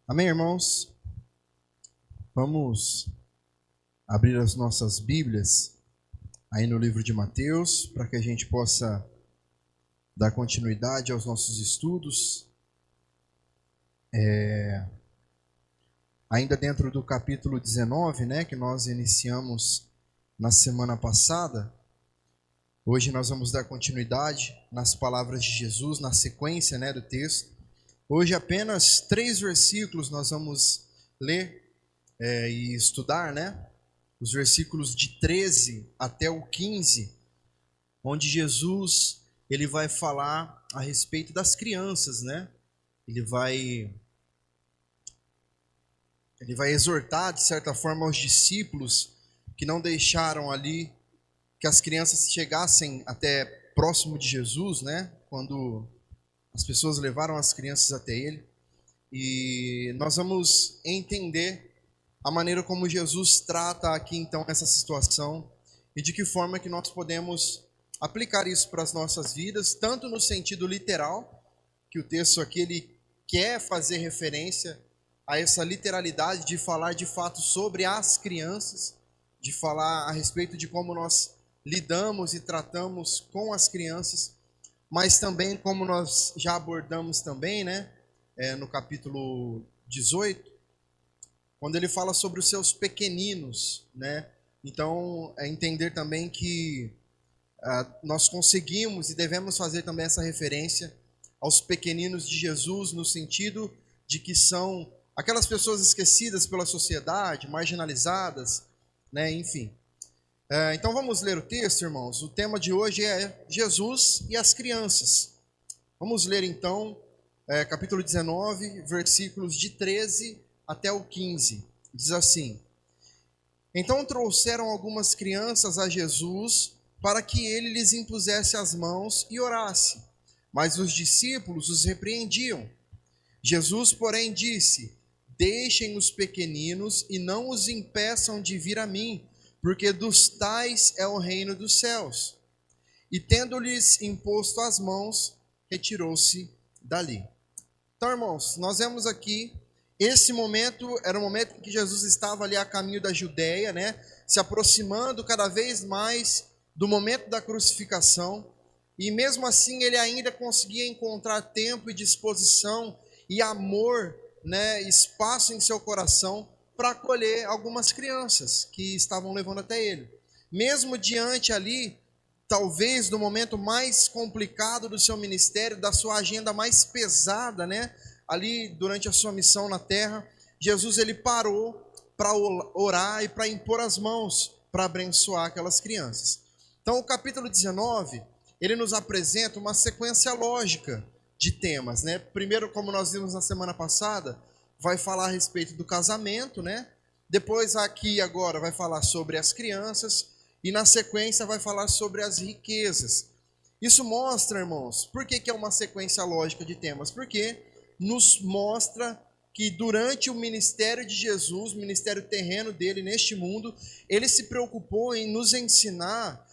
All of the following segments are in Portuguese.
Amém, irmãos? Vamos abrir as nossas Bíblias aí no livro de Mateus, para que a gente possa dar continuidade aos nossos estudos. Ainda dentro do capítulo 19, né, que nós iniciamos na semana passada. Hoje nós vamos dar continuidade nas palavras de Jesus, na sequência, né, do texto. Hoje apenas 3 versículos nós vamos ler e estudar, né? Os versículos de 13 até o 15, onde Jesus ele vai falar a respeito das crianças, né? Ele vai exortar, de certa forma, aos discípulos que não deixaram ali que as crianças chegassem até próximo de Jesus, né? Quando as pessoas levaram as crianças até ele. E nós vamos entender a maneira como Jesus trata aqui então essa situação e de que forma que nós podemos aplicar isso para as nossas vidas, tanto no sentido literal, que o texto aqui ele quer fazer referência a essa literalidade de falar de fato sobre as crianças, de falar a respeito de como nós lidamos e tratamos com as crianças, mas também como nós já abordamos também, né, no capítulo 18, quando ele fala sobre os seus pequeninos, né? Então, é entender também que nós conseguimos e devemos fazer também essa referência aos pequeninos de Jesus, no sentido de que são aquelas pessoas esquecidas pela sociedade, marginalizadas, né? Enfim. Então, vamos ler o texto, irmãos. O tema de hoje é Jesus e as crianças. Vamos ler, então, capítulo 19, versículos de 13 até o 15. Diz assim: Então trouxeram algumas crianças a Jesus para que ele lhes impusesse as mãos e orasse. Mas os discípulos os repreendiam. Jesus, porém, disse: Deixem os pequeninos e não os impeçam de vir a mim, porque dos tais é o reino dos céus. E tendo-lhes imposto as mãos, retirou-se dali. Então, irmãos, nós vemos aqui, esse momento era o momento em que Jesus estava ali a caminho da Judéia, né? Se aproximando cada vez mais do momento da crucificação. E mesmo assim ele ainda conseguia encontrar tempo e disposição e amor, né? Espaço em seu coração para acolher algumas crianças que estavam levando até ele. Mesmo diante ali, talvez do momento mais complicado do seu ministério, da sua agenda mais pesada, né? Ali durante a sua missão na terra, Jesus ele parou para orar e para impor as mãos para abençoar aquelas crianças. Então, o capítulo 19, ele nos apresenta uma sequência lógica de temas, né? Primeiro, como nós vimos na semana passada, vai falar a respeito do casamento, né? Depois aqui agora vai falar sobre as crianças e na sequência vai falar sobre as riquezas. Isso mostra, irmãos, por que é uma sequência lógica de temas? Porque nos mostra que durante o ministério de Jesus, o ministério terreno dele neste mundo, ele se preocupou em nos ensinar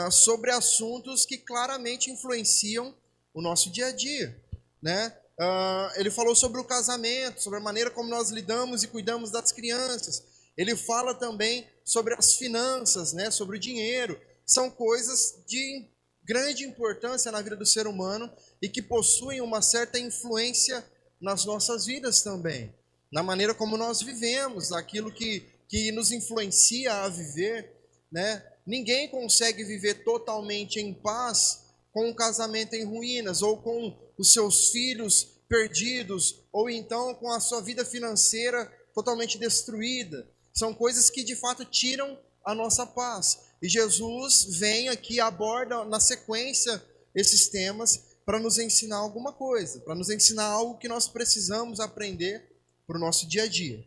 sobre assuntos que claramente influenciam o nosso dia a dia, né? Ele falou sobre o casamento, sobre a maneira como nós lidamos e cuidamos das crianças. Ele fala também sobre as finanças, né? Sobre o dinheiro. São coisas de grande importância na vida do ser humano e que possuem uma certa influência nas nossas vidas também, na maneira como nós vivemos, aquilo que nos influencia a viver, né? Ninguém consegue viver totalmente em paz com um casamento em ruínas, ou com os seus filhos perdidos, ou então com a sua vida financeira totalmente destruída. São coisas que de fato tiram a nossa paz. E Jesus vem aqui e aborda na sequência esses temas para nos ensinar alguma coisa, para nos ensinar algo que nós precisamos aprender para o nosso dia a dia.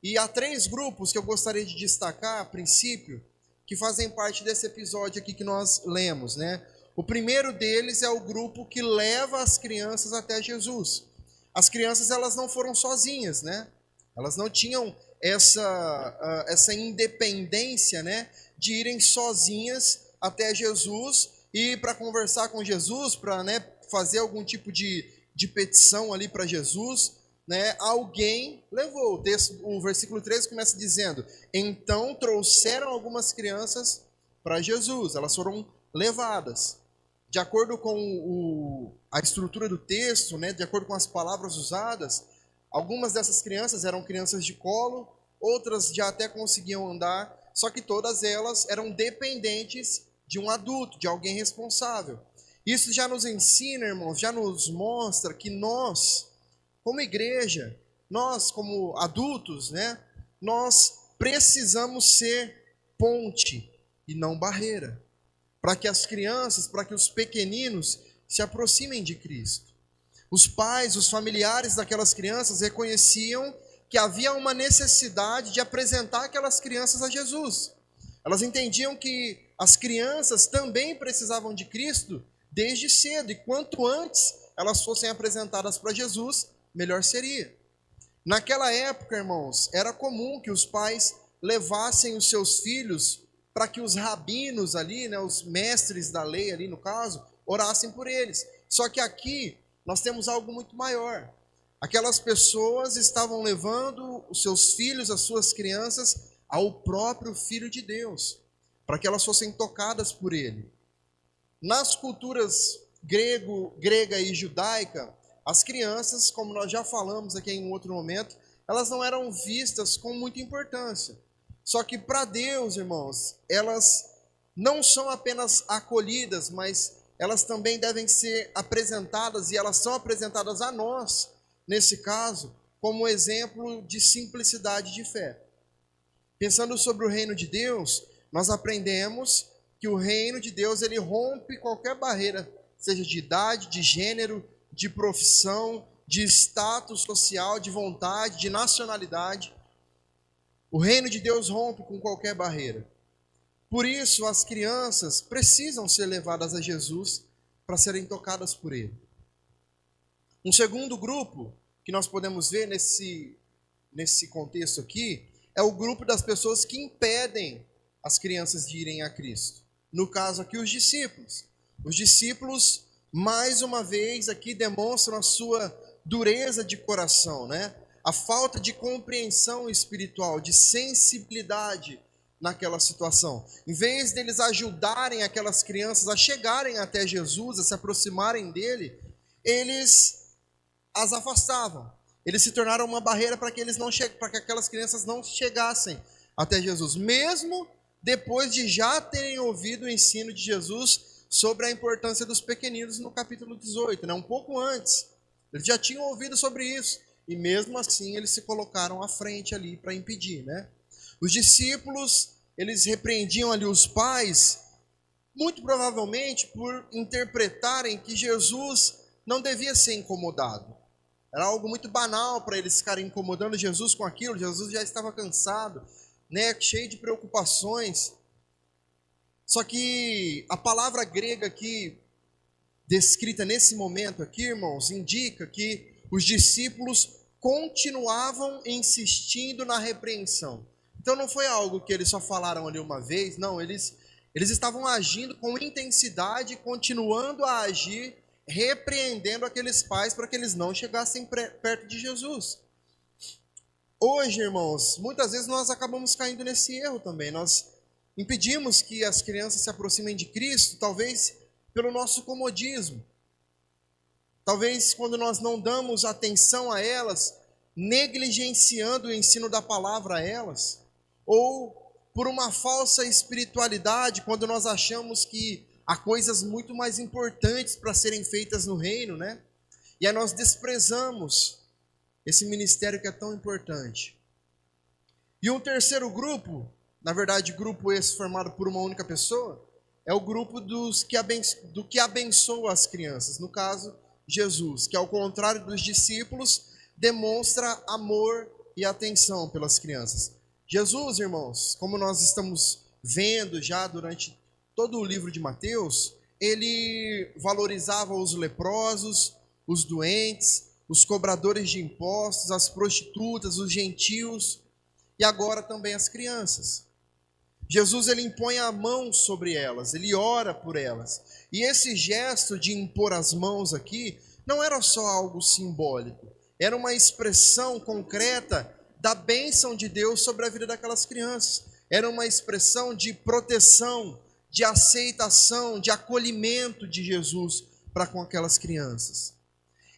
E há 3 grupos que eu gostaria de destacar a princípio, que fazem parte desse episódio aqui que nós lemos, né? O primeiro deles é o grupo que leva as crianças até Jesus. As crianças, elas não foram sozinhas, né? Elas não tinham essa independência, né, de irem sozinhas até Jesus e para conversar com Jesus, para, né, fazer algum tipo de petição ali para Jesus. né, alguém levou. O versículo 13 começa dizendo: então trouxeram algumas crianças para Jesus, elas foram levadas. De acordo com a estrutura do texto, né, de acordo com as palavras usadas, algumas dessas crianças eram crianças de colo, outras já até conseguiam andar, só que todas elas eram dependentes de um adulto, de alguém responsável. Isso já nos ensina, irmãos, já nos mostra que nós, como igreja, nós como adultos, né, nós precisamos ser ponte e não barreira, para que as crianças, para que os pequeninos se aproximem de Cristo. Os pais, os familiares daquelas crianças reconheciam que havia uma necessidade de apresentar aquelas crianças a Jesus. Elas entendiam que as crianças também precisavam de Cristo desde cedo, e quanto antes elas fossem apresentadas para Jesus, melhor seria. Naquela época, irmãos, era comum que os pais levassem os seus filhos para que os rabinos ali, né, os mestres da lei ali no caso, orassem por eles. Só que aqui nós temos algo muito maior. Aquelas pessoas estavam levando os seus filhos, as suas crianças, ao próprio Filho de Deus, para que elas fossem tocadas por ele. Nas culturas grega e judaica, as crianças, como nós já falamos aqui em um outro momento, elas não eram vistas com muita importância. Só que para Deus, irmãos, elas não são apenas acolhidas, mas elas também devem ser apresentadas, e elas são apresentadas a nós, nesse caso, como exemplo de simplicidade de fé. Pensando sobre o reino de Deus, nós aprendemos que o reino de Deus, ele rompe qualquer barreira, seja de idade, de gênero, de profissão, de status social, de vontade, de nacionalidade. O reino de Deus rompe com qualquer barreira. Por isso, as crianças precisam ser levadas a Jesus para serem tocadas por ele. Um segundo grupo que nós podemos ver nesse contexto aqui é o grupo das pessoas que impedem as crianças de irem a Cristo. No caso aqui, os discípulos. Os discípulos, mais uma vez, aqui demonstram a sua dureza de coração, né? A falta de compreensão espiritual, de sensibilidade naquela situação. Em vez deles ajudarem aquelas crianças a chegarem até Jesus, a se aproximarem dele, eles as afastavam. Eles se tornaram uma barreira para que aquelas crianças não chegassem até Jesus, mesmo depois de já terem ouvido o ensino de Jesus sobre a importância dos pequeninos no capítulo 18, né? Um pouco antes. Eles já tinham ouvido sobre isso, e mesmo assim eles se colocaram à frente ali para impedir, né? Os discípulos, eles repreendiam ali os pais, muito provavelmente por interpretarem que Jesus não devia ser incomodado. Era algo muito banal para eles ficarem incomodando Jesus com aquilo. Jesus já estava cansado, né, cheio de preocupações. Só que a palavra grega aqui, descrita nesse momento aqui, irmãos, indica que os discípulos continuavam insistindo na repreensão. Então não foi algo que eles só falaram ali uma vez, não, eles estavam agindo com intensidade, continuando a agir, repreendendo aqueles pais para que eles não chegassem perto de Jesus. Hoje, irmãos, muitas vezes nós acabamos caindo nesse erro também. Nós impedimos que as crianças se aproximem de Cristo, talvez pelo nosso comodismo. Talvez quando nós não damos atenção a elas, negligenciando o ensino da palavra a elas, ou por uma falsa espiritualidade, quando nós achamos que há coisas muito mais importantes para serem feitas no reino, né? E aí nós desprezamos esse ministério que é tão importante. E um terceiro grupo, na verdade grupo esse formado por uma única pessoa, é o grupo do que abençoa as crianças, no caso Jesus, que ao contrário dos discípulos, demonstra amor e atenção pelas crianças. Jesus, irmãos, como nós estamos vendo já durante todo o livro de Mateus, ele valorizava os leprosos, os doentes, os cobradores de impostos, as prostitutas, os gentios e agora também as crianças. Jesus, ele impõe a mão sobre elas, ele ora por elas. E esse gesto de impor as mãos aqui não era só algo simbólico, era uma expressão concreta da bênção de Deus sobre a vida daquelas crianças. Era uma expressão de proteção, de aceitação, de acolhimento de Jesus para com aquelas crianças.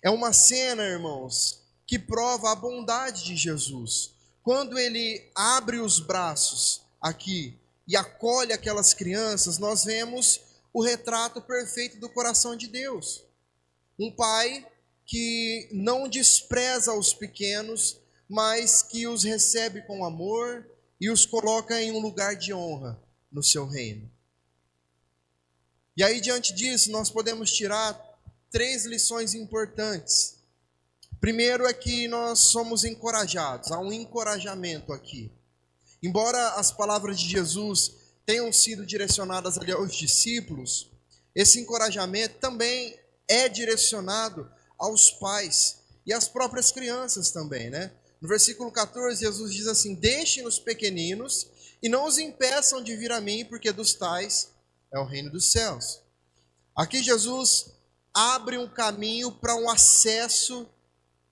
É uma cena, irmãos, que prova a bondade de Jesus. Quando ele abre os braços aqui e acolhe aquelas crianças, nós vemos o retrato perfeito do coração de Deus. Um pai que não despreza os pequenos, mas que os recebe com amor e os coloca em um lugar de honra no seu reino. E aí, diante disso, nós podemos tirar 3 lições importantes. Primeiro é que nós somos encorajados, há um encorajamento aqui. Embora as palavras de Jesus tenham sido direcionadas ali aos discípulos, esse encorajamento também é direcionado aos pais e às próprias crianças também, né? No versículo 14, Jesus diz assim: deixem os pequeninos e não os impeçam de vir a mim, porque dos tais é o reino dos céus. Aqui Jesus abre um caminho para um acesso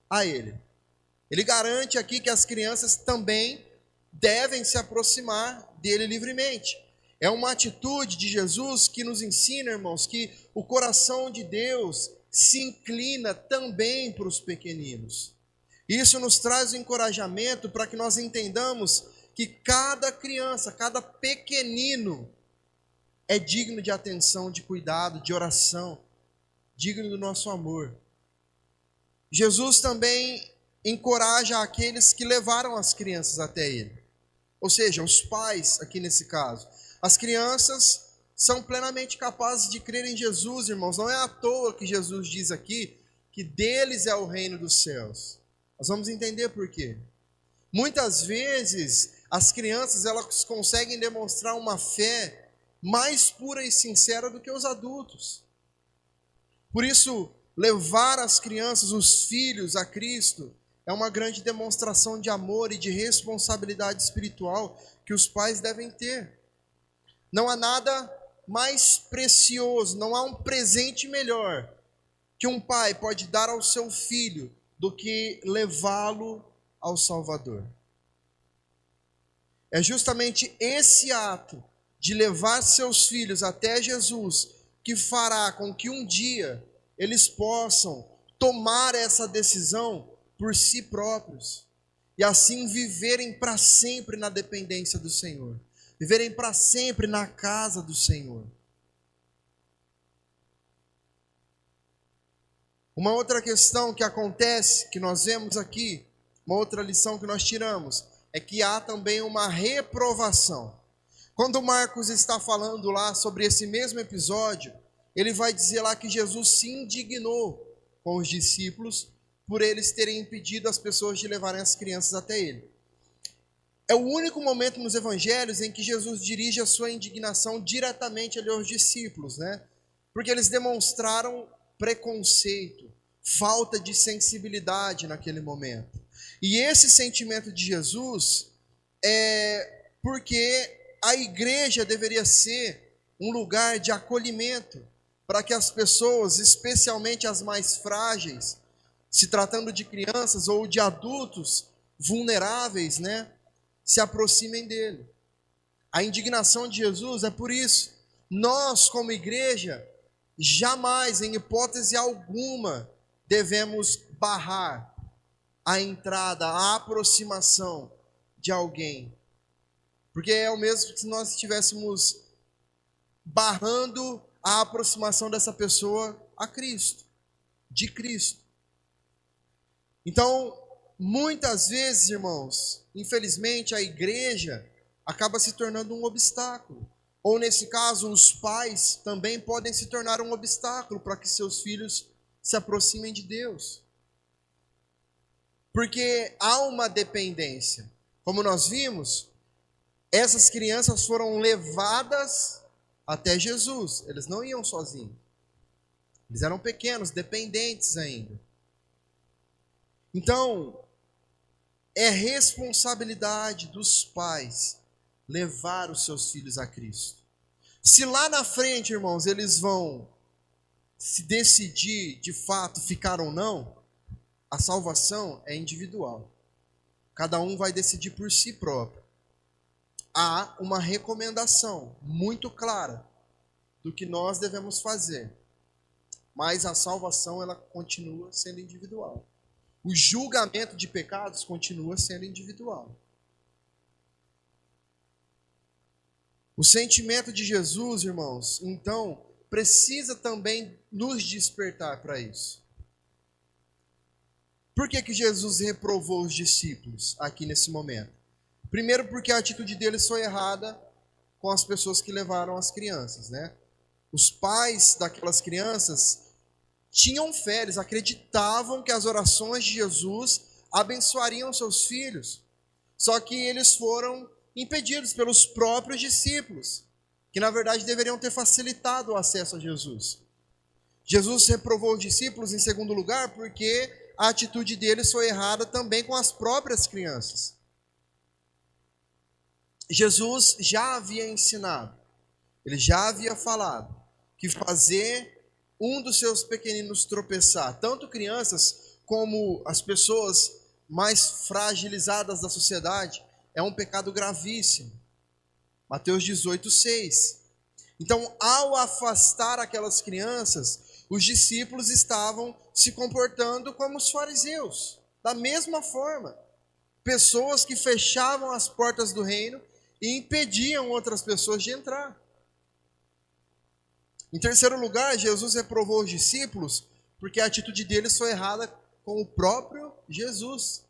a ele. Ele garante aqui que as crianças também devem se aproximar dele livremente. É uma atitude de Jesus que nos ensina, irmãos, que o coração de Deus se inclina também para os pequeninos. Isso nos traz o encorajamento para que nós entendamos que cada criança, cada pequenino é digno de atenção, de cuidado, de oração, digno do nosso amor. Jesus também encoraja aqueles que levaram as crianças até ele. Ou seja, os pais, aqui nesse caso. As crianças são plenamente capazes de crer em Jesus, irmãos. Não é à toa que Jesus diz aqui que deles é o reino dos céus. Nós vamos entender por quê. Muitas vezes, as crianças elas conseguem demonstrar uma fé mais pura e sincera do que os adultos. Por isso, levar as crianças, os filhos a Cristo, é uma grande demonstração de amor e de responsabilidade espiritual que os pais devem ter. Não há nada mais precioso, não há um presente melhor que um pai pode dar ao seu filho do que levá-lo ao Salvador. É justamente esse ato de levar seus filhos até Jesus que fará com que um dia eles possam tomar essa decisão por si próprios e assim viverem para sempre na dependência do Senhor, viverem para sempre na casa do Senhor. Uma outra questão que acontece, que nós vemos aqui, uma outra lição que nós tiramos, é que há também uma reprovação. Quando Marcos está falando lá sobre esse mesmo episódio, ele vai dizer lá que Jesus se indignou com os discípulos por eles terem impedido as pessoas de levarem as crianças até ele. É o único momento nos evangelhos em que Jesus dirige a sua indignação diretamente ali aos discípulos, né? Porque eles demonstraram preconceito, falta de sensibilidade naquele momento. E esse sentimento de Jesus é porque a igreja deveria ser um lugar de acolhimento para que as pessoas, especialmente as mais frágeis, se tratando de crianças ou de adultos vulneráveis, né, se aproximem dele. A indignação de Jesus é por isso. Nós, como igreja, jamais, em hipótese alguma, devemos barrar a entrada, a aproximação de alguém. Porque é o mesmo que se nós estivéssemos barrando a aproximação dessa pessoa a Cristo, de Cristo. Então, muitas vezes, irmãos, infelizmente a igreja acaba se tornando um obstáculo. Ou nesse caso, os pais também podem se tornar um obstáculo para que seus filhos se aproximem de Deus. Porque há uma dependência. Como nós vimos, essas crianças foram levadas até Jesus. Eles não iam sozinhos. Eles eram pequenos, dependentes ainda. Então, é responsabilidade dos pais levar os seus filhos a Cristo. Se lá na frente, irmãos, eles vão se decidir de fato ficar ou não, a salvação é individual. Cada um vai decidir por si próprio. Há uma recomendação muito clara do que nós devemos fazer, mas a salvação ela continua sendo individual. O julgamento de pecados continua sendo individual. O sentimento de Jesus, irmãos, então, precisa também nos despertar para isso. Por que Jesus reprovou os discípulos aqui nesse momento? Primeiro, porque a atitude deles foi errada com as pessoas que levaram as crianças, né? Os pais daquelas crianças tinham fé, eles acreditavam que as orações de Jesus abençoariam seus filhos. Só que eles foram impedidos pelos próprios discípulos, que na verdade deveriam ter facilitado o acesso a Jesus. Jesus reprovou os discípulos em segundo lugar porque a atitude deles foi errada também com as próprias crianças. Jesus já havia ensinado, ele já havia falado que fazer um dos seus pequeninos tropeçar, tanto crianças como as pessoas mais fragilizadas da sociedade, é um pecado gravíssimo. Mateus 18:6. Então, ao afastar aquelas crianças, os discípulos estavam se comportando como os fariseus, da mesma forma. Pessoas que fechavam as portas do reino e impediam outras pessoas de entrar. Em terceiro lugar, Jesus reprovou os discípulos porque a atitude deles foi errada com o próprio Jesus.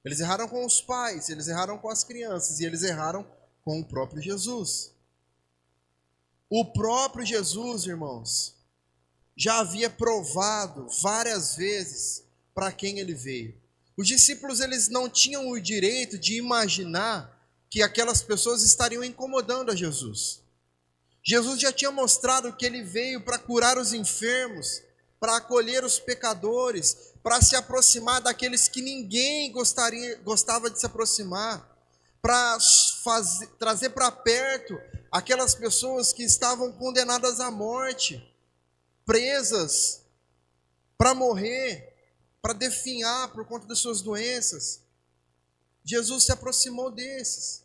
Eles erraram com os pais, eles erraram com as crianças e eles erraram com o próprio Jesus. O próprio Jesus, irmãos, já havia provado várias vezes para quem ele veio. Os discípulos eles não tinham o direito de imaginar que aquelas pessoas estariam incomodando a Jesus. Jesus já tinha mostrado que ele veio para curar os enfermos, para acolher os pecadores, para se aproximar daqueles que ninguém gostava de se aproximar, para trazer para perto aquelas pessoas que estavam condenadas à morte, presas, para morrer, para definhar por conta das suas doenças. Jesus se aproximou desses.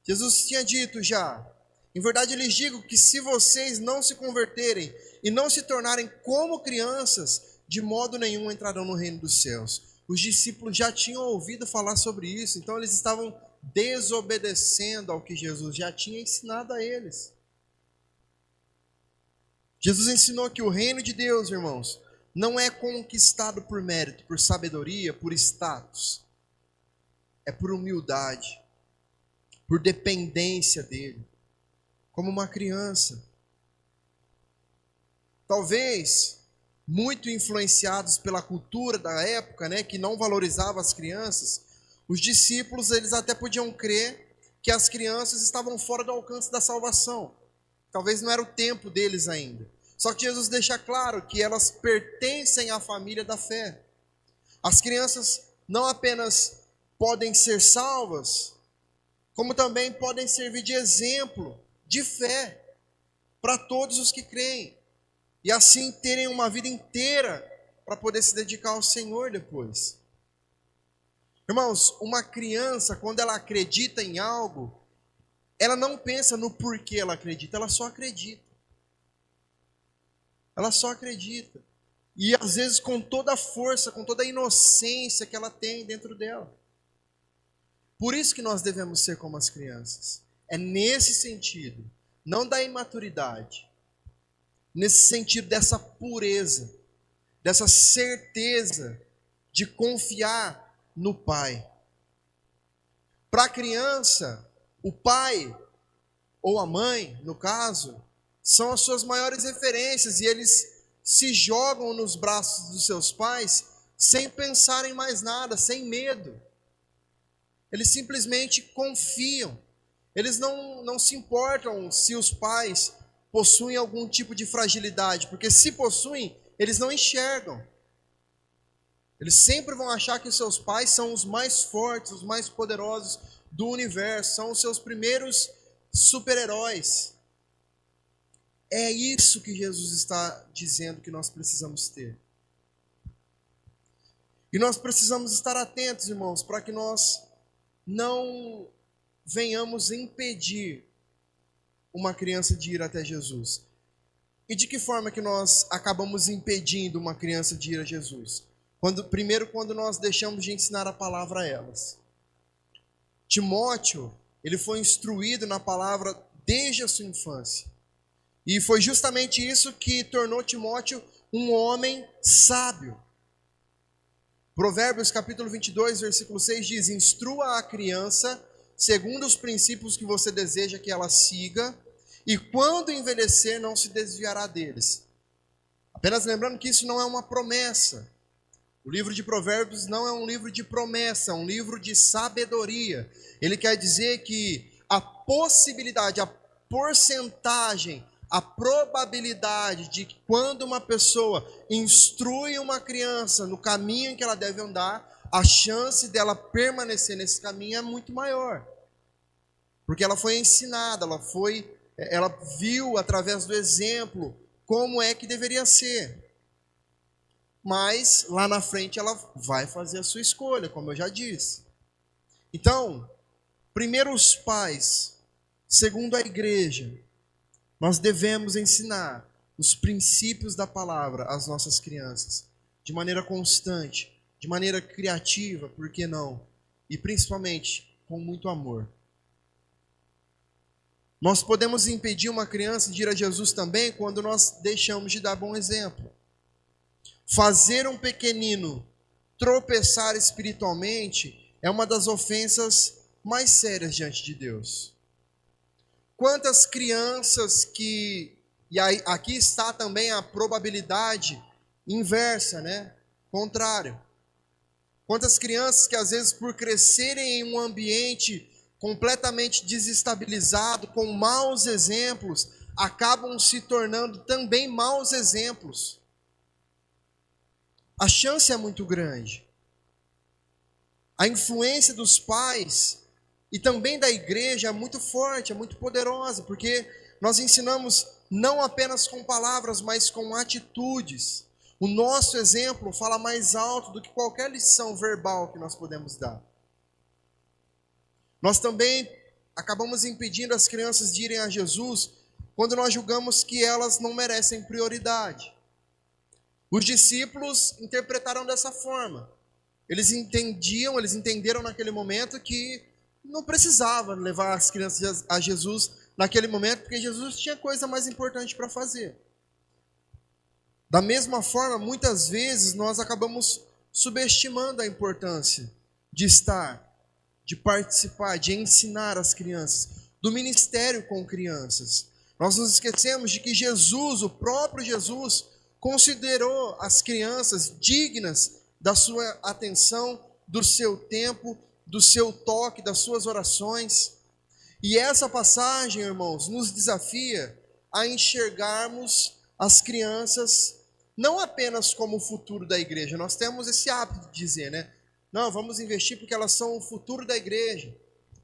Jesus tinha dito já: em verdade lhes digo que se vocês não se converterem e não se tornarem como crianças, de modo nenhum entrarão no reino dos céus. Os discípulos já tinham ouvido falar sobre isso, então eles estavam desobedecendo ao que Jesus já tinha ensinado a eles. Jesus ensinou que o reino de Deus, irmãos, não é conquistado por mérito, por sabedoria, por status. É por humildade, por dependência dele, como uma criança. Talvez, muito influenciados pela cultura da época, né, que não valorizava as crianças, os discípulos eles até podiam crer que as crianças estavam fora do alcance da salvação. Talvez não era o tempo deles ainda. Só que Jesus deixa claro que elas pertencem à família da fé. As crianças não apenas podem ser salvas, como também podem servir de exemplo de fé para todos os que creem. E assim terem uma vida inteira para poder se dedicar ao Senhor depois. Irmãos, uma criança, quando ela acredita em algo, ela não pensa no porquê ela acredita, ela só acredita. Ela só acredita. E às vezes com toda a força, com toda a inocência que ela tem dentro dela. Por isso que nós devemos ser como as crianças. É nesse sentido, não da imaturidade, nesse sentido dessa pureza, dessa certeza de confiar no Pai. Para a criança, o pai ou a mãe, no caso, são as suas maiores referências e eles se jogam nos braços dos seus pais sem pensar em mais nada, sem medo. Eles simplesmente confiam. Eles não se importam se os pais possuem algum tipo de fragilidade, porque se possuem, eles não enxergam. Eles sempre vão achar que os seus pais são os mais fortes, os mais poderosos do universo, são os seus primeiros super-heróis. É isso que Jesus está dizendo que nós precisamos ter. E nós precisamos estar atentos, irmãos, para que nós não venhamos impedir uma criança de ir até Jesus. E de que forma que nós acabamos impedindo uma criança de ir a Jesus? Primeiro, quando nós deixamos de ensinar a palavra a elas. Timóteo, ele foi instruído na palavra desde a sua infância. E foi justamente isso que tornou Timóteo um homem sábio. Provérbios capítulo 22, versículo 6 diz: instrua a criança segundo os princípios que você deseja que ela siga, e quando envelhecer não se desviará deles. Apenas lembrando que isso não é uma promessa. O livro de Provérbios não é um livro de promessa, é um livro de sabedoria. Ele quer dizer que a possibilidade, a porcentagem, a probabilidade de que quando uma pessoa instrui uma criança no caminho em que ela deve andar, a chance dela permanecer nesse caminho é muito maior. Porque ela foi ensinada, ela viu através do exemplo como é que deveria ser. Mas lá na frente ela vai fazer a sua escolha, como eu já disse. Então, primeiro os pais, segundo a igreja, nós devemos ensinar os princípios da palavra às nossas crianças, de maneira constante, de maneira criativa, por que não? E principalmente com muito amor. Nós podemos impedir uma criança de ir a Jesus também quando nós deixamos de dar bom exemplo. Fazer um pequenino tropeçar espiritualmente é uma das ofensas mais sérias diante de Deus. Quantas crianças e aqui está também a probabilidade inversa, né? Contrário. Quantas crianças que às vezes por crescerem em um ambiente completamente desestabilizado, com maus exemplos, acabam se tornando também maus exemplos. A chance é muito grande. A influência dos pais e também da igreja é muito forte, é muito poderosa, porque nós ensinamos não apenas com palavras, mas com atitudes. O nosso exemplo fala mais alto do que qualquer lição verbal que nós podemos dar. Nós também acabamos impedindo as crianças de irem a Jesus quando nós julgamos que elas não merecem prioridade. Os discípulos interpretaram dessa forma. Eles entenderam naquele momento que não precisava levar as crianças a Jesus naquele momento, porque Jesus tinha coisa mais importante para fazer. Da mesma forma, muitas vezes nós acabamos subestimando a importância de estar, de participar, de ensinar as crianças, do ministério com crianças. Nós nos esquecemos de que Jesus, o próprio Jesus, considerou as crianças dignas da sua atenção, do seu tempo, do seu toque, das suas orações. E essa passagem, irmãos, nos desafia a enxergarmos as crianças não apenas como o futuro da igreja. Nós temos esse hábito de dizer, né? Não, vamos investir porque elas são o futuro da igreja.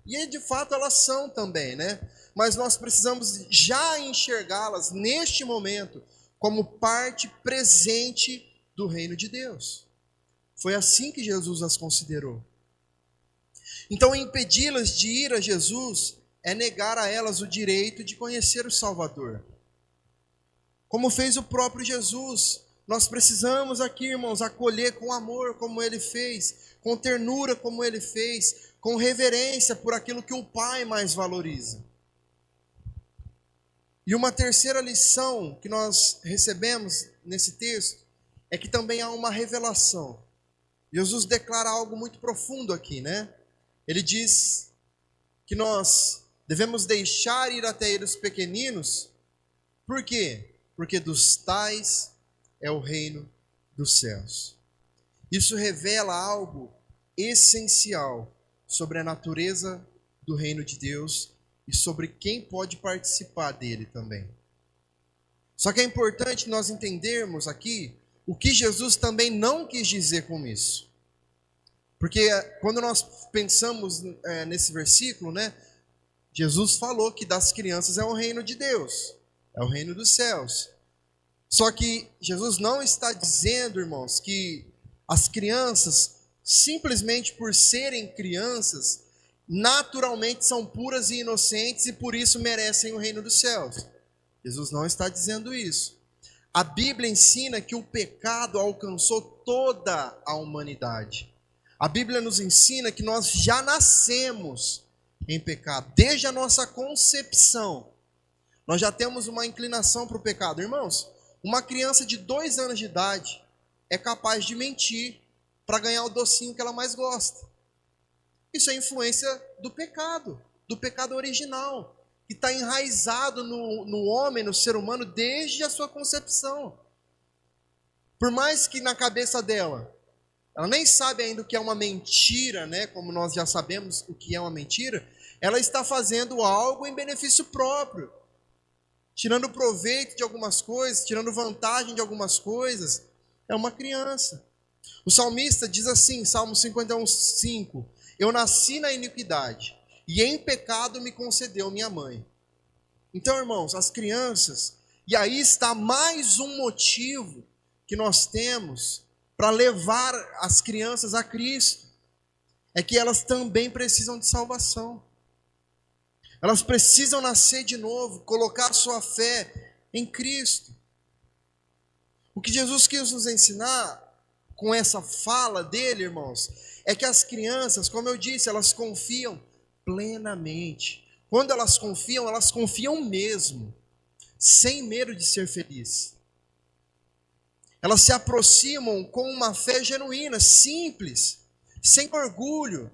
E de fato elas são também, né? Mas nós precisamos já enxergá-las neste momento como parte presente do reino de Deus. Foi assim que Jesus as considerou. Então, impedi-las de ir a Jesus é negar a elas o direito de conhecer o Salvador. Como fez o próprio Jesus, nós precisamos aqui, irmãos, acolher com amor como Ele fez, com ternura como Ele fez, com reverência por aquilo que o Pai mais valoriza. E uma terceira lição que nós recebemos nesse texto é que também há uma revelação. Jesus declara algo muito profundo aqui, né? Ele diz que nós devemos deixar ir até eles pequeninos. Por quê? Porque dos tais é o reino dos céus. Isso revela algo essencial sobre a natureza do reino de Deus e sobre quem pode participar dele também. Só que é importante nós entendermos aqui o que Jesus também não quis dizer com isso. Porque quando nós pensamos nesse versículo, né, Jesus falou que das crianças é o reino de Deus, é o reino dos céus. Só que Jesus não está dizendo, irmãos, que As crianças, simplesmente por serem crianças, naturalmente são puras e inocentes e por isso merecem o reino dos céus. Jesus não está dizendo isso. A Bíblia ensina que o pecado alcançou toda a humanidade. A Bíblia nos ensina que nós já nascemos em pecado. Desde a nossa concepção, nós já temos uma inclinação para o pecado. Irmãos, uma criança de 2 anos de idade é capaz de mentir para ganhar o docinho que ela mais gosta. Isso é influência do pecado original, que está enraizado no homem, no ser humano, desde a sua concepção. Por mais que na cabeça dela, ela nem sabe ainda o que é uma mentira, né? Como nós já sabemos o que é uma mentira, ela está fazendo algo em benefício próprio, tirando proveito de algumas coisas, tirando vantagem de algumas coisas. É uma criança. O salmista diz assim, Salmo 51:5: eu nasci na iniquidade, e em pecado me concedeu minha mãe. Então, irmãos, as crianças, e aí está mais um motivo que nós temos para levar as crianças a Cristo, é que elas também precisam de salvação. Elas precisam nascer de novo, colocar sua fé em Cristo. O que Jesus quis nos ensinar com essa fala dele, irmãos, é que as crianças, como eu disse, elas confiam plenamente. Quando elas confiam mesmo, sem medo de ser feliz. Elas se aproximam com uma fé genuína, simples, sem orgulho.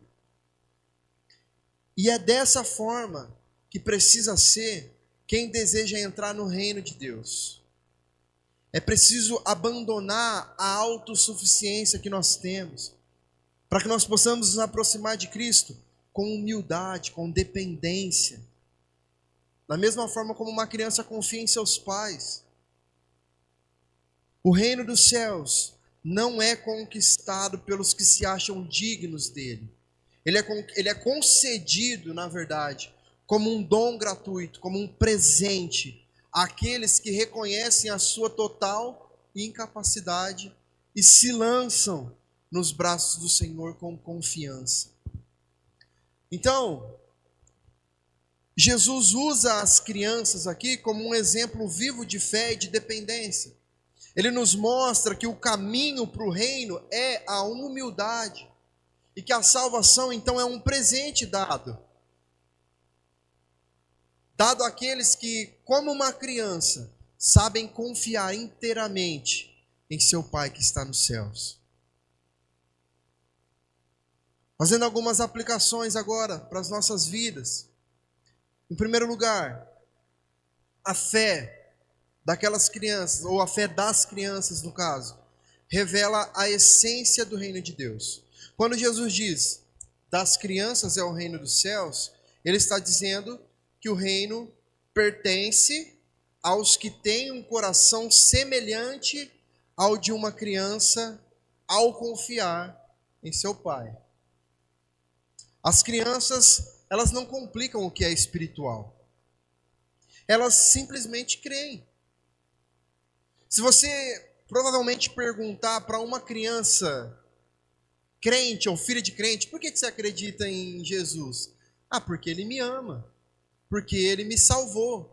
E é dessa forma que precisa ser quem deseja entrar no reino de Deus. É preciso abandonar a autossuficiência que nós temos, para que nós possamos nos aproximar de Cristo com humildade, com dependência. Da mesma forma como uma criança confia em seus pais. O reino dos céus não é conquistado pelos que se acham dignos dele. Ele é concedido, na verdade, como um dom gratuito, como um presente àqueles que reconhecem a sua total incapacidade e se lançam nos braços do Senhor com confiança. Então, Jesus usa as crianças aqui como um exemplo vivo de fé e de dependência. Ele nos mostra que o caminho para o reino é a humildade e que a salvação então é um presente dado àqueles que, como uma criança, sabem confiar inteiramente em seu Pai que está nos céus. Fazendo algumas aplicações agora para as nossas vidas. Em primeiro lugar, a fé daquelas crianças, ou a fé das crianças no caso, revela a essência do reino de Deus. Quando Jesus diz, das crianças é o reino dos céus, ele está dizendo que o reino pertence aos que têm um coração semelhante ao de uma criança ao confiar em seu pai. As crianças, elas não complicam o que é espiritual. Elas simplesmente creem. Se você provavelmente perguntar para uma criança crente ou filha de crente, por que você acredita em Jesus? Ah, porque ele me ama. Porque ele me salvou.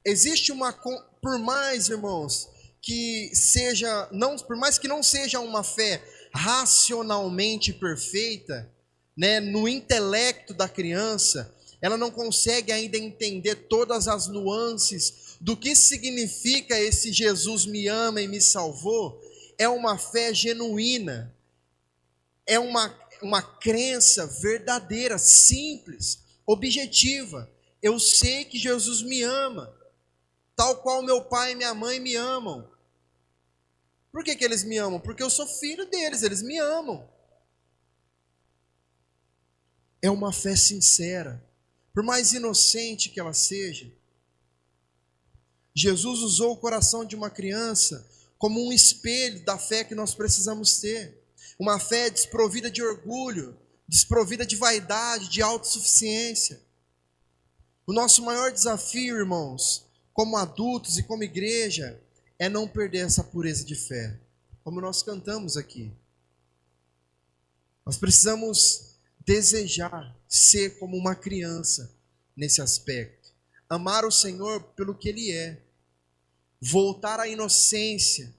Existe uma, por mais, irmãos, que seja, não, por mais que não seja uma fé racionalmente perfeita, né, no intelecto da criança, ela não consegue ainda entender todas as nuances do que significa esse Jesus me ama e me salvou. É uma fé genuína, é uma crença verdadeira, simples, objetiva. Eu sei que Jesus me ama, tal qual meu pai e minha mãe me amam. Por que eles me amam? Porque eu sou filho deles, eles me amam. É uma fé sincera, por mais inocente que ela seja. Jesus usou o coração de uma criança como um espelho da fé que nós precisamos ter. Uma fé desprovida de orgulho, desprovida de vaidade, de autossuficiência. O nosso maior desafio, irmãos, como adultos e como igreja, é não perder essa pureza de fé, como nós cantamos aqui. Nós precisamos desejar ser como uma criança nesse aspecto. Amar o Senhor pelo que Ele é. Voltar à inocência.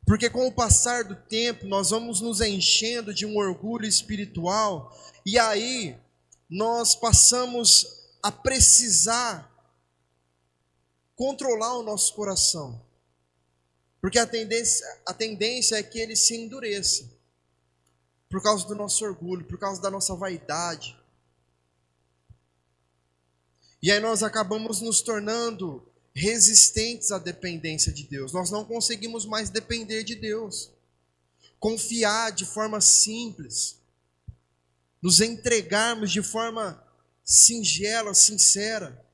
Porque com o passar do tempo, nós vamos nos enchendo de um orgulho espiritual, e aí nós passamos a precisar controlar o nosso coração. Porque a tendência é que ele se endureça, por causa do nosso orgulho, por causa da nossa vaidade. E aí nós acabamos nos tornando resistentes à dependência de Deus. Nós não conseguimos mais depender de Deus. Confiar de forma simples. Nos entregarmos de forma singela, sincera.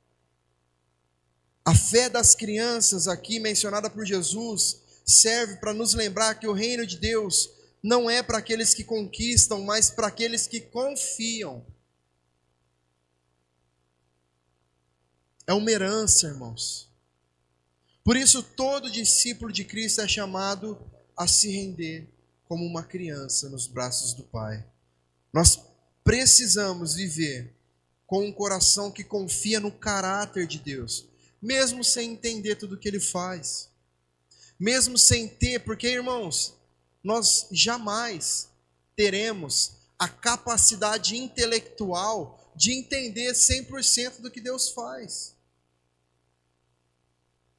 A fé das crianças aqui mencionada por Jesus serve para nos lembrar que o reino de Deus não é para aqueles que conquistam, mas para aqueles que confiam. É uma herança, irmãos. Por isso, todo discípulo de Cristo é chamado a se render como uma criança nos braços do Pai. Nós precisamos viver com um coração que confia no caráter de Deus, mesmo sem entender tudo o que Ele faz. Mesmo sem ter, porque, irmãos, nós jamais teremos a capacidade intelectual de entender 100% do que Deus faz.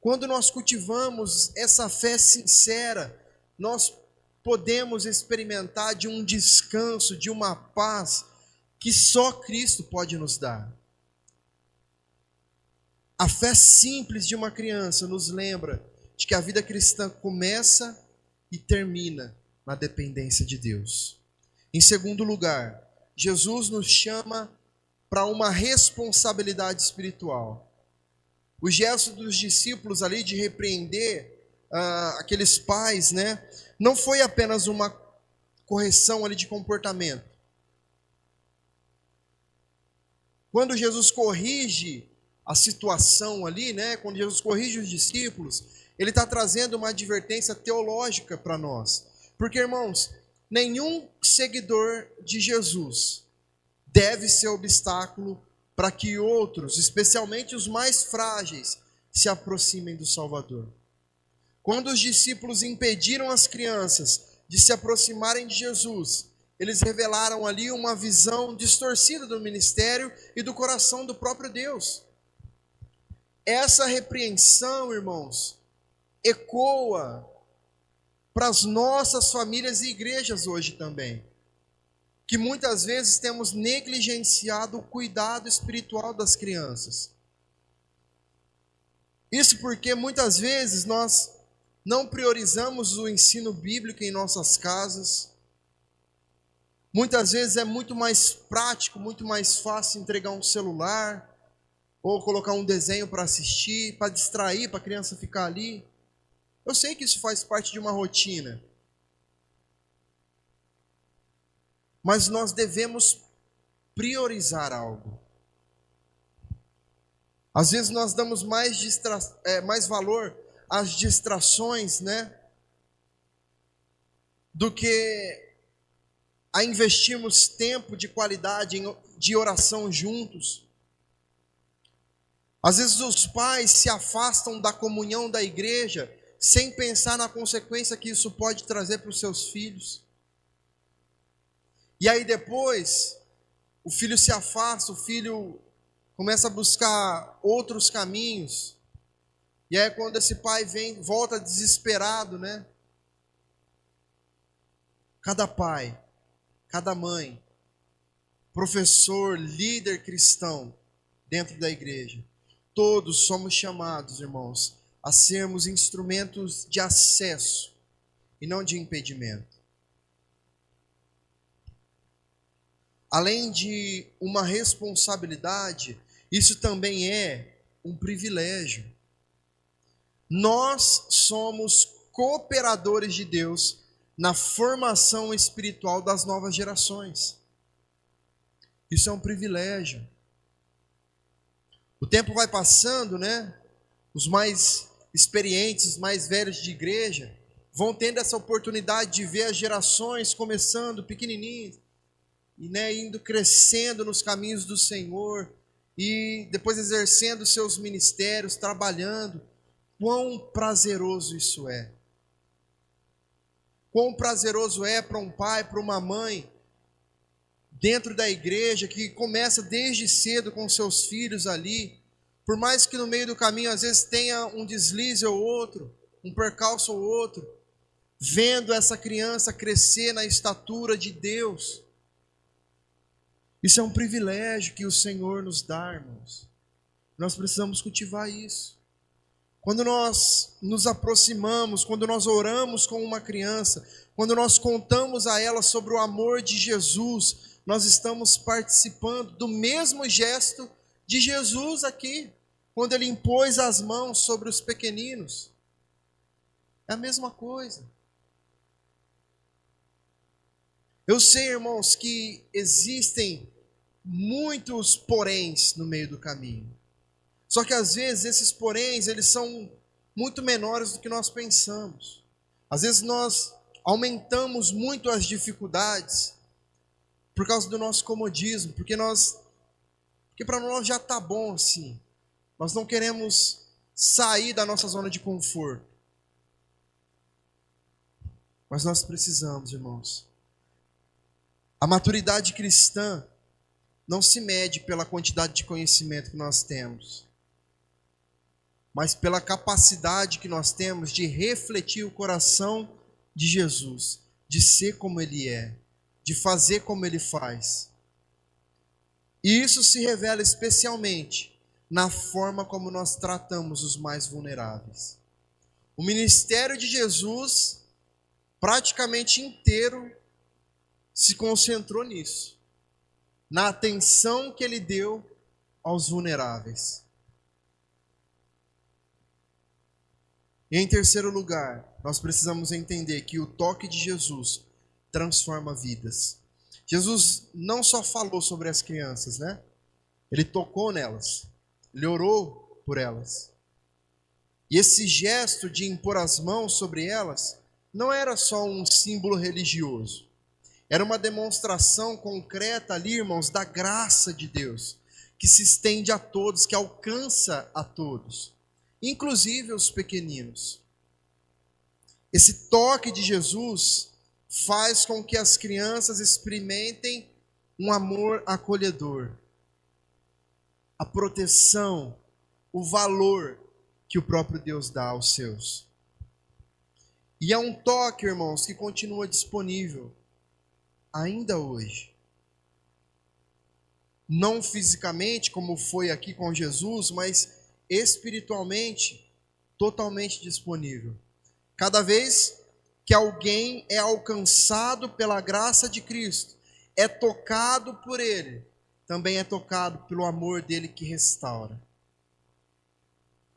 Quando nós cultivamos essa fé sincera, nós podemos experimentar de um descanso, de uma paz que só Cristo pode nos dar. A fé simples de uma criança nos lembra de que a vida cristã começa e termina na dependência de Deus. Em segundo lugar, Jesus nos chama para uma responsabilidade espiritual. O gesto dos discípulos ali de repreender aqueles pais, né, não foi apenas uma correção ali de comportamento. Quando Jesus corrige a situação ali, né, quando Jesus corrige os discípulos, Ele está trazendo uma advertência teológica para nós. Porque, irmãos, nenhum seguidor de Jesus deve ser obstáculo para que outros, especialmente os mais frágeis, se aproximem do Salvador. Quando os discípulos impediram as crianças de se aproximarem de Jesus, eles revelaram ali uma visão distorcida do ministério e do coração do próprio Deus. Essa repreensão, irmãos, ecoa para as nossas famílias e igrejas hoje também, que muitas vezes temos negligenciado o cuidado espiritual das crianças. Isso porque muitas vezes nós não priorizamos o ensino bíblico em nossas casas. Muitas vezes é muito mais prático, muito mais fácil entregar um celular ou colocar um desenho para assistir, para distrair, para a criança ficar ali. Eu sei que isso faz parte de uma rotina. Mas nós devemos priorizar algo. Às vezes nós damos mais valor às distrações, né, do que a investirmos tempo de qualidade de oração juntos. Às vezes os pais se afastam da comunhão da igreja sem pensar na consequência que isso pode trazer para os seus filhos. E aí depois, o filho se afasta, o filho começa a buscar outros caminhos. E aí quando esse pai volta desesperado, né? Cada pai, cada mãe, professor, líder cristão dentro da igreja, todos somos chamados, irmãos, a sermos instrumentos de acesso e não de impedimento. Além de uma responsabilidade, isso também é um privilégio. Nós somos cooperadores de Deus na formação espiritual das novas gerações. Isso é um privilégio. O tempo vai passando, né? Os mais experientes, os mais velhos de igreja, vão tendo essa oportunidade de ver as gerações começando pequenininhas, e indo crescendo nos caminhos do Senhor, e depois exercendo seus ministérios, trabalhando. Quão prazeroso isso é! Quão prazeroso é para um pai, para uma mãe, dentro da igreja, que começa desde cedo com seus filhos ali, por mais que no meio do caminho às vezes tenha um deslize ou outro, um percalço ou outro, vendo essa criança crescer na estatura de Deus. Isso é um privilégio que o Senhor nos dá, irmãos. Nós precisamos cultivar isso. Quando nós nos aproximamos, quando nós oramos com uma criança, quando nós contamos a ela sobre o amor de Jesus, nós estamos participando do mesmo gesto de Jesus aqui, quando ele impôs as mãos sobre os pequeninos. É a mesma coisa. Eu sei, irmãos, que existem muitos poréns no meio do caminho. Só que às vezes esses poréns, eles são muito menores do que nós pensamos. Às vezes nós aumentamos muito as dificuldades por causa do nosso comodismo, porque para nós já está bom assim. Nós não queremos sair da nossa zona de conforto. Mas nós precisamos, irmãos. A maturidade cristã não se mede pela quantidade de conhecimento que nós temos, mas pela capacidade que nós temos de refletir o coração de Jesus, de ser como Ele é, de fazer como Ele faz. E isso se revela especialmente na forma como nós tratamos os mais vulneráveis. O ministério de Jesus, praticamente inteiro, se concentrou nisso, na atenção que Ele deu aos vulneráveis. E em terceiro lugar, nós precisamos entender que o toque de Jesus transforma vidas. Jesus não só falou sobre as crianças, né? Ele tocou nelas, ele orou por elas. E esse gesto de impor as mãos sobre elas não era só um símbolo religioso. Era uma demonstração concreta ali, irmãos, da graça de Deus, que se estende a todos, que alcança a todos, inclusive os pequeninos. Esse toque de Jesus faz com que as crianças experimentem um amor acolhedor, a proteção, o valor que o próprio Deus dá aos seus. E é um toque, irmãos, que continua disponível ainda hoje. Não fisicamente, como foi aqui com Jesus, mas espiritualmente, totalmente disponível. Cada vez que alguém é alcançado pela graça de Cristo, é tocado por Ele, também é tocado pelo amor dele que restaura.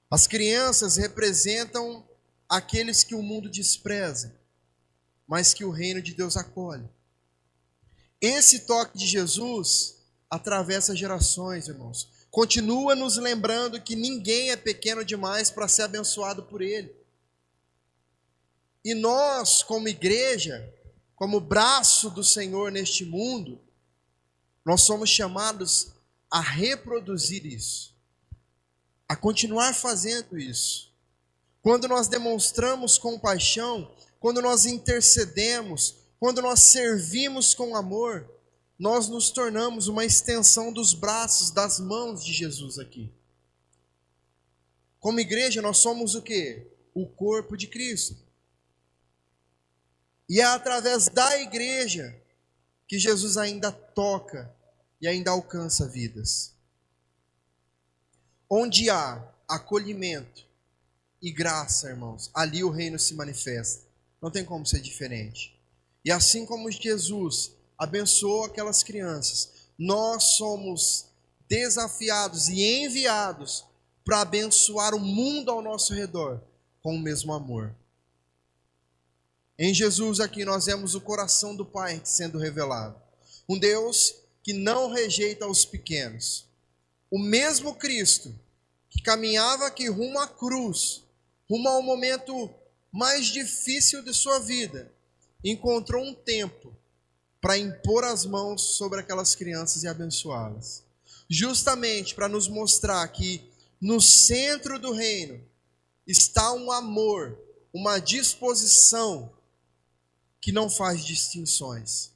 As crianças representam aqueles que o mundo despreza, mas que o reino de Deus acolhe. Esse toque de Jesus atravessa gerações, irmãos. Continua nos lembrando que ninguém é pequeno demais para ser abençoado por Ele. E nós, como igreja, como braço do Senhor neste mundo, nós somos chamados a reproduzir isso, a continuar fazendo isso. Quando nós demonstramos compaixão, quando nós intercedemos, quando nós servimos com amor, nós nos tornamos uma extensão dos braços, das mãos de Jesus aqui. Como igreja, nós somos o quê? O corpo de Cristo. E é através da igreja que Jesus ainda toca e ainda alcança vidas. Onde há acolhimento e graça, irmãos, ali o reino se manifesta. Não tem como ser diferente. E assim como Jesus abençoou aquelas crianças, nós somos desafiados e enviados para abençoar o mundo ao nosso redor com o mesmo amor. Em Jesus aqui nós vemos o coração do Pai sendo revelado. Um Deus que não rejeita os pequenos. O mesmo Cristo que caminhava aqui rumo à cruz, rumo ao momento mais difícil de sua vida, encontrou um tempo para impor as mãos sobre aquelas crianças e abençoá-las. Justamente para nos mostrar que no centro do reino está um amor, uma disposição que não faz distinções,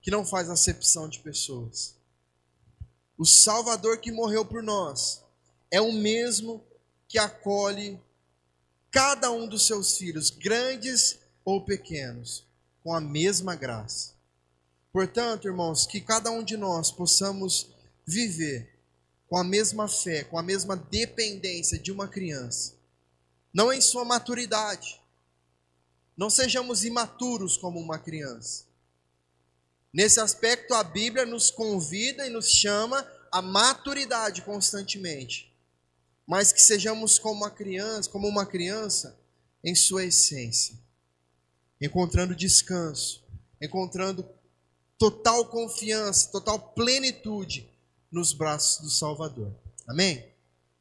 que não faz acepção de pessoas. O Salvador que morreu por nós é o mesmo que acolhe cada um dos seus filhos, grandes ou pequenos, com a mesma graça. Portanto, irmãos, que cada um de nós possamos viver com a mesma fé, com a mesma dependência de uma criança, não em sua maturidade. Não sejamos imaturos como uma criança. Nesse aspecto, a Bíblia nos convida e nos chama à maturidade constantemente, mas que sejamos como uma criança em sua essência, encontrando descanso, encontrando total confiança, total plenitude nos braços do Salvador. Amém?